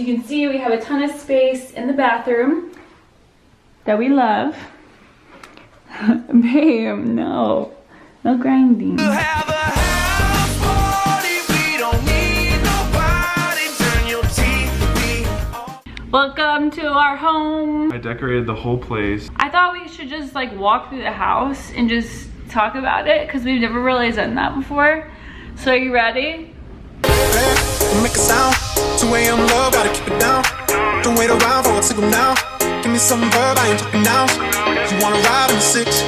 you can see, we have a ton of space in the bathroom that we love. Babe, no grinding. Welcome to our home. I decorated the whole place. I thought we should just like walk through the house and just talk about it because we've never really done that before. So are you ready? Make a sound. 2 a.m. love, gotta keep it down. Don't wait around for a signal now. Give me some verb, I ain't talking now. You wanna ride in the 6,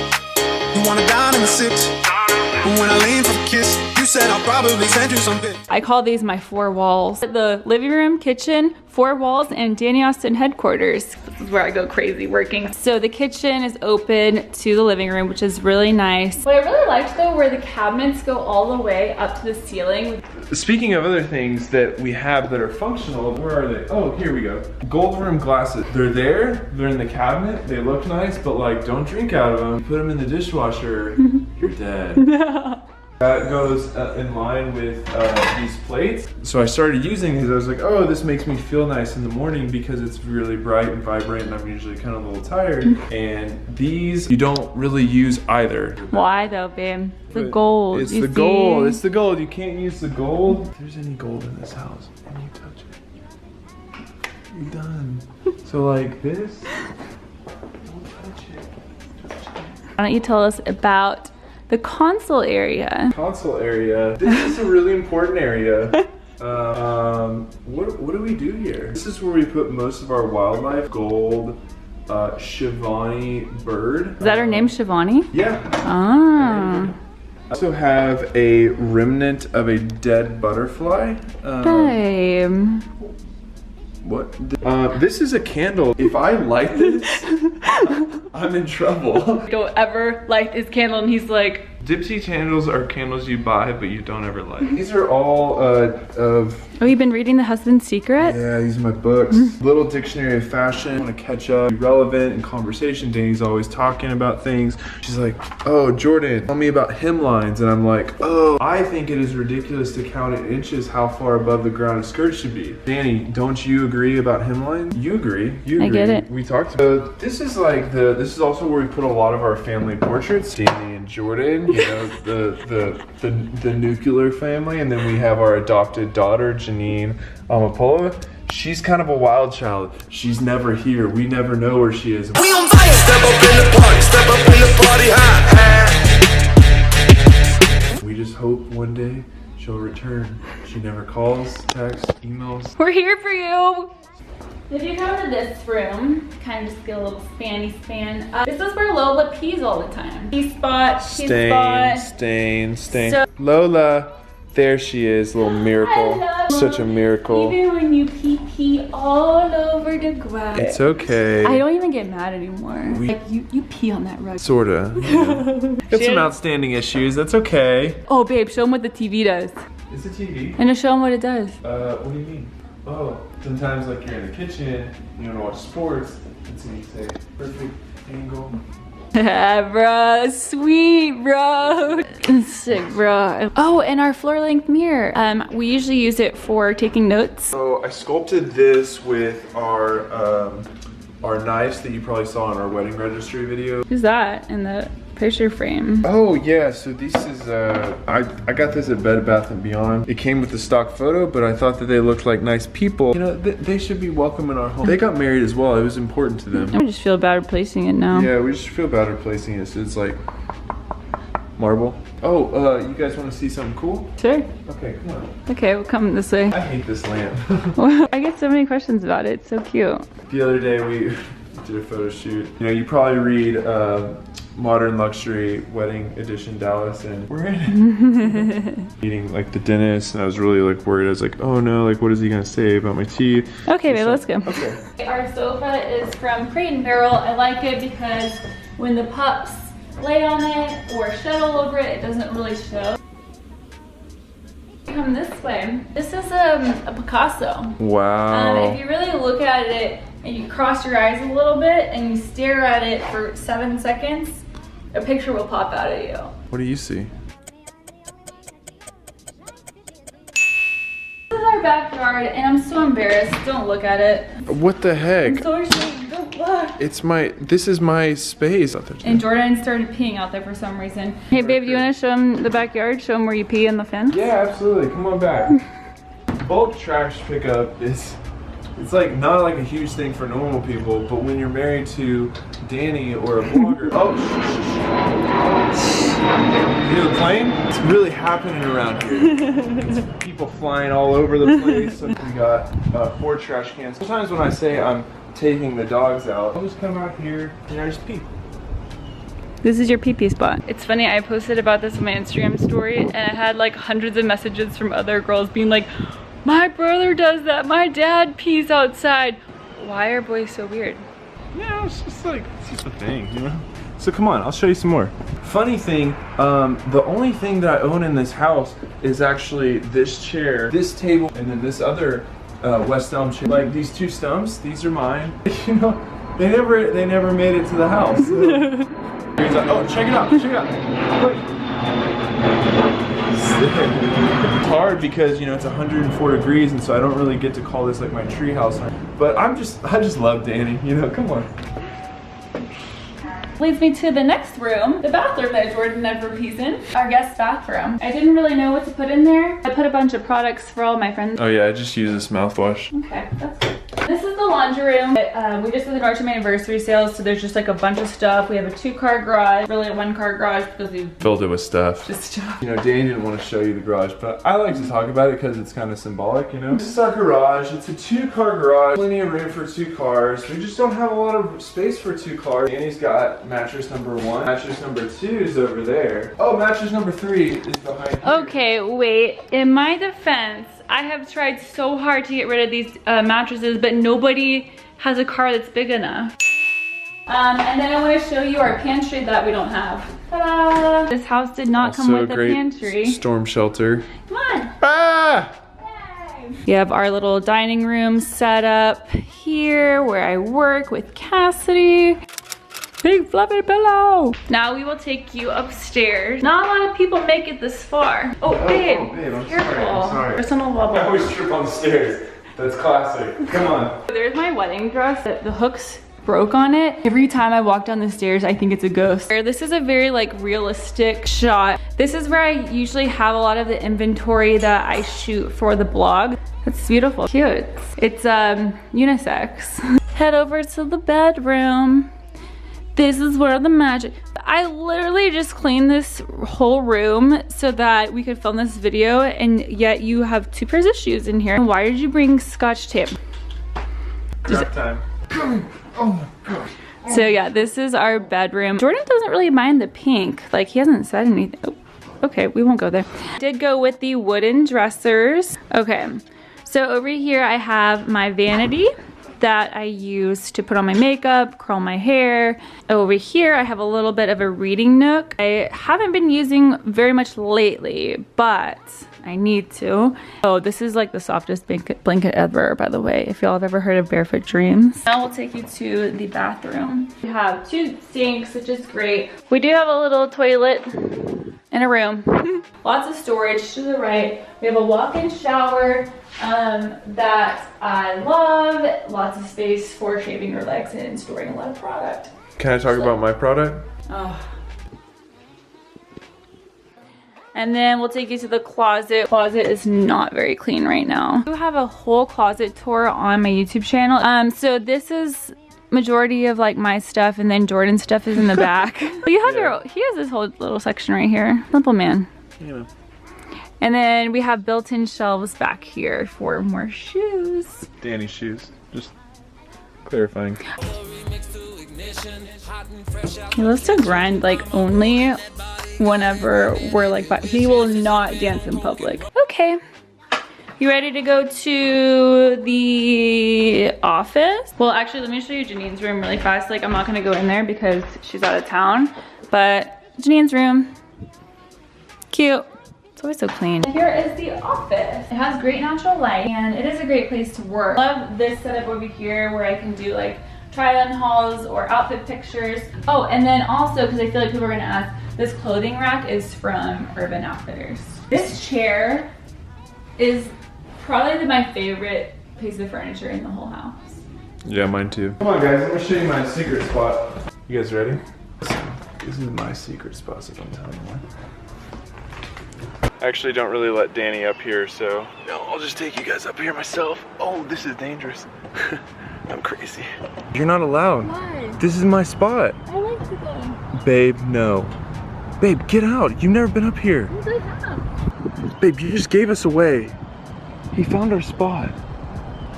you wanna dine in the 6. But when I lean for the kiss, you said I'll probably send you something. I call these my 4 walls. The living room, kitchen, 4 walls, and Dani Austin headquarters. This is where I go crazy working. So the kitchen is open to the living room, which is really nice. What I really liked though were the cabinets go all the way up to the ceiling. Speaking of other things that we have that are functional, where are they? Oh, here we go. Gold rim glasses. They're there, they're in the cabinet, they look nice, but like, don't drink out of them. Put them in the dishwasher, you're dead. That goes in line with these plates. So I started using these. I was like, oh, this makes me feel nice in the morning because it's really bright and vibrant and I'm usually kind of a little tired. And these, you don't really use either. Why though, babe? The gold. It's the gold. It's the gold. You can't use the gold. If there's any gold in this house and you touch it, you're done. So like this, don't touch it. Why don't you tell us about the console area? Console area. This is a really important area. What do we do here? This is where we put most of our wildlife. Gold, Shivani bird. Is that her name, Shivani? Yeah. Ah. I also have a remnant of a dead butterfly. Babe. What? This is a candle. If I light this, I'm in trouble. Don't ever light this candle, and he's like, Dipsy candles are candles you buy, but you don't ever light. These are all of... Oh, you've been reading The Husband's Secret? Yeah, these are my books. Little Dictionary of Fashion. I want to catch up, be relevant in conversation. Dani's always talking about things. She's like, oh, Jordan, tell me about hemlines. And I'm like, oh, I think it is ridiculous to count in inches how far above the ground a skirt should be. Dani, don't you agree about hemlines? You agree. You agree. I get it. We talked about this is like this is also where we put a lot of our family portraits. Dani and Jordan, you know, the nuclear family, and then we have our adopted daughter, Janine Amapola. She's kind of a wild child. She's never here. We never know where she is. We on fire. Step up in the party, step up in the party, hot. We just hope one day she'll return. She never calls, texts, emails. We're here for you. If you come to this room, kind of just get a little spanny span. This is where Lola pees all the time. Pee spot, pee spot. Stain. So Lola, there she is, little miracle. Such a miracle. Even when you pee all over the ground. It's okay. I don't even get mad anymore. Like you pee on that rug. Sorta. Yeah. Got some outstanding issues. That's okay. Oh, babe, show them what the TV does. It's a TV. And just show them what it does. What do you mean? Oh, sometimes like you're in the kitchen, you want to watch sports, and so you say, perfect angle. Yeah, bro, sweet, bro. Sick, bro. Oh, and our floor-length mirror. We usually use it for taking notes. So I sculpted this with our knives that you probably saw in our wedding registry video. Who's that in the picture frame? Oh yeah, so this is I got this at Bed Bath & Beyond. It came with the stock photo, but I thought that they looked like nice people. You know, they should be welcome in our home. They got married as well. It was important to them. I just feel bad replacing it now. Yeah, we just feel bad replacing it. So it's like marble. Oh, you guys want to see something cool? Sure. Okay, come on. Okay, we'll come this way. I hate this lamp. I get so many questions about it. It's so cute. The other day we did a photo shoot. You know, you probably read Modern Luxury Wedding Edition Dallas, and we're in it. Meeting like the dentist, and I was really like worried. I was like, oh no, like what is he gonna say about my teeth? Okay, babe, let's go. Okay. Our sofa is from Crate and Barrel. I like it because when the pups lay on it or shed all over it, it doesn't really show. Come this way. This is a Picasso. Wow. If you really look at it and you cross your eyes a little bit and you stare at it for 7 seconds, a picture will pop out at you. What do you see? This is our backyard and I'm so embarrassed. Don't look at it. What the heck? I'm so ashamed. Don't look. This is my space. And Jordan started peeing out there for some reason. Hey babe, do you want to show him the backyard? Show him where you pee in the fence? Yeah, absolutely. Come on back. Bulk trash pickup is, it's like not like a huge thing for normal people, but when you're married to Dani or a vlogger, you hear the plane? It's really happening around here. It's people flying all over the place. We got 4 trash cans. Sometimes when I say I'm taking the dogs out, I'll just come out here and I just pee. This is your pee-pee spot. It's funny, I posted about this on my Instagram story and I had like hundreds of messages from other girls being like, my brother does that, my dad pees outside. Why are boys so weird? Yeah, it's just like, it's just a thing, you know? So come on, I'll show you some more. Funny thing, the only thing that I own in this house is actually this chair, this table, and then this other West Elm chair. Like these 2 stumps, these are mine. You know, they never made it to the house. So. He's like, oh, check it out, check it out. Look. It's hard because, you know, it's 104 degrees and so I don't really get to call this like my tree house. But I just love Dani, you know, come on. Leads me to the next room, the bathroom that Jordan never pees in, our guest bathroom. I didn't really know what to put in there. I put a bunch of products for all my friends. Oh yeah, I just use this mouthwash. Okay, that's good. This is the laundry room. We just did the March anniversary sales, so there's just like a bunch of stuff. We have a 2-car garage, really a 1-car garage because we filled it with stuff. Just stuff. You know, Dani didn't want to show you the garage, but I like to talk about it because it's kind of symbolic, you know? This is our garage. It's a 2-car garage. Plenty of room for 2 cars. We just don't have a lot of space for 2 cars. Dani's got mattress number 1. Mattress number 2 is over there. Oh, mattress number 3 is behind here. Okay, wait. In my defense, I have tried so hard to get rid of these mattresses, but nobody has a car that's big enough. And then I want to show you our pantry that we don't have. Ta-da! This house did not come with a pantry. Storm shelter. Come on. Ah! We have our little dining room set up here where I work with Cassidy. Big fluffy pillow. Now we will take you upstairs. Not a lot of people make it this far. Oh, babe, I'm careful. I'm sorry. Personal bubble. I always trip on the stairs. That's classic. Come on. There's my wedding dress. The hooks broke on it. Every time I walk down the stairs, I think it's a ghost. This is a very like realistic shot. This is where I usually have a lot of the inventory that I shoot for the blog. It's beautiful, cute. It's unisex. Head over to the bedroom. This is where the magic. I literally just cleaned this whole room so that we could film this video, and yet you have 2 pairs of shoes in here. Why did you bring Scotch tape? Crap time. Oh my gosh. So yeah, this is our bedroom. Jordan doesn't really mind the pink. Like, he hasn't said anything. Oh, okay, we won't go there. Did go with the wooden dressers. Okay, so over here I have my vanity that I use to put on my makeup, curl my hair. Over here, I have a little bit of a reading nook. I haven't been using very much lately, but I need to. Oh, this is like the softest blanket ever, by the way, if y'all have ever heard of Barefoot Dreams. Now we'll take you to the bathroom. We have 2 sinks, which is great. We do have a little toilet in a room. Lots of storage to the right. We have a walk-in shower that I love. Lots of space for shaving your legs and storing a lot of product. Can I talk about my product? Oh. And then we'll take you to the closet. Closet is not very clean right now. I do have a whole closet tour on my YouTube channel. So this is majority of like my stuff, and then Jordan's stuff is in the back. But you have he has this whole little section right here. Simple man. Yeah. And then we have built-in shelves back here for more shoes. Dani's shoes. Just clarifying. He loves to grind like only whenever we're like, but he will not dance in public. Okay. You ready to go to the office? Well, actually, let me show you Janine's room really fast. Like, I'm not gonna go in there because she's out of town, but Janine's room, cute. It's always so clean. Here is the office. It has great natural light, and it is a great place to work. I love this setup over here where I can do like try-on hauls or outfit pictures. Oh, and then also, because I feel like people are gonna ask, this clothing rack is from Urban Outfitters. This chair is probably my favorite piece of furniture in the whole house. Yeah, mine too. Come on guys, let me show you my secret spot. You guys ready? This is my secret spot, so don't tell anyone. I actually don't really let Dani up here, so no, I'll just take you guys up here myself. Oh, this is dangerous. I'm crazy. You're not allowed. Why? This is my spot. I like to go. Babe, no. Babe, get out. You've never been up here. What do I have? Babe, you just gave us away. He found our spot.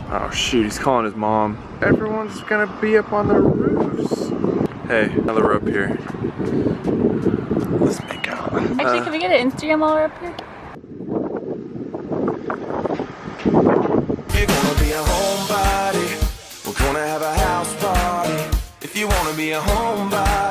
Oh shoot, he's calling his mom. Everyone's gonna be up on their roofs. Hey, now that we're up here, let's make out. Actually, can we get an Instagram while we're up here? You're gonna be a homebody. We're gonna have a house party. If you wanna be a homebody.